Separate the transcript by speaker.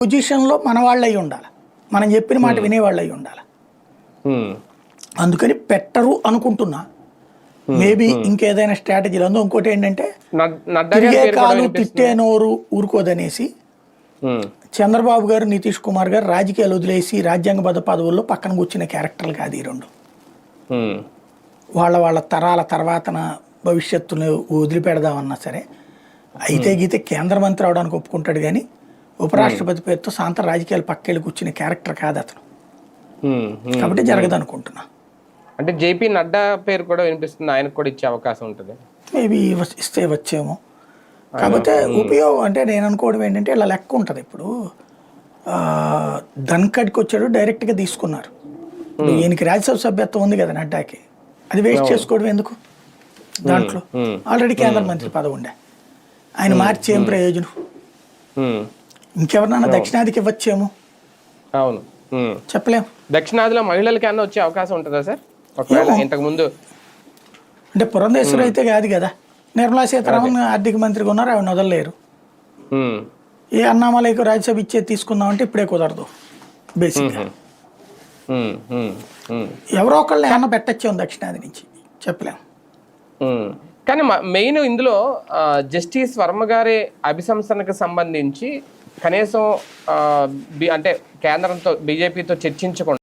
Speaker 1: పొజిషన్లో మన వాళ్ళు అయి ఉండాలి, మనం చెప్పిన మాట వినేవాళ్ళు అయి ఉండాలి. అందుకని పెట్టరు అనుకుంటున్నా. మేబీ ఇంకేదైనా స్ట్రాటజీలు అందో. ఇంకోటి ఏంటంటే తిరిగే కాలు తిట్టే నోరు ఊరుకోదనేసి చంద్రబాబు గారు నితీష్ కుమార్ గారు రాజకీయాలు వదిలేసి రాజ్యాంగబద్ధ పదవుల్లో పక్కన కూర్చున్న క్యారెక్టర్లు కాదు ఈ రెండు. వాళ్ళ తరాల తర్వాతన భవిష్యత్తును వదిలిపెడదామన్నా సరే అయితే గీతే కేంద్ర మంత్రి అవడానికి ఒప్పుకుంటాడు, కానీ ఉపరాష్ట్రపతి పేరుతో సాంత రాజకీయాలు పక్కెళ్ళి కూర్చునే క్యారెక్టర్ కాదు అతను. కాబట్టి జరగదు అనుకుంటున్నా.
Speaker 2: అంటే జేపీ నడ్డా పేరు కూడా వినిపిస్తుంది, ఆయనకు కూడా ఇచ్చే అవకాశం ఉంటుంది.
Speaker 1: మేబీ ఇస్తే వచ్చేమో. కాకపోతే ఉపయోగం అంటే నేను అనుకోవడం ఏంటంటే ఇలా లెక్క ఉంటుంది. ఇప్పుడు ధన్కడ్కి వచ్చాడు, డైరెక్ట్గా తీసుకున్నారు. ఇప్పుడు ఈయనకి రాజ్యసభ సభ్యత్వం ఉంది కదా నడ్డాకి, అది వేస్ట్ చేసుకోవడం ఎందుకు? దాంట్లో ఆల్రెడీ కేంద్ర మంత్రి పదవి ఉండే, ఆయన మార్చి ఏం ప్రయోజనం? ఇంకెవరినైనా దక్షిణాదికి ఇవ్వచ్చేమో,
Speaker 2: అవును
Speaker 1: చెప్పలేం.
Speaker 2: దక్షిణాదిలో మహిళలకి అన్న వచ్చే అవకాశం ఉంటుందా సార్ ఇంతకు ముందు?
Speaker 1: అంటే పురంధేశ్వరి అయితే కాదు కదా, నిర్మలా సీతారామన్ ఆర్థిక మంత్రిగా ఉన్నారు, ఆవిడ వదలలేరు. ఏ అన్నామలైకి రాజ్యసభ ఇచ్చేది తీసుకుందామంటే ఇప్పుడే కుదరదు బేసిక్గా. ఎవరో ఒకళ్ళని ఏమన్నా పెట్టచ్చేమో దక్షిణాది నుంచి, చెప్పలేం.
Speaker 2: కానీ మెయిన్ ఇందులో జస్టిస్ వర్మ గారి అభిశంసనకు సంబంధించి కనీసం అంటే కేంద్రంతో బీజేపీతో చర్చించకుండా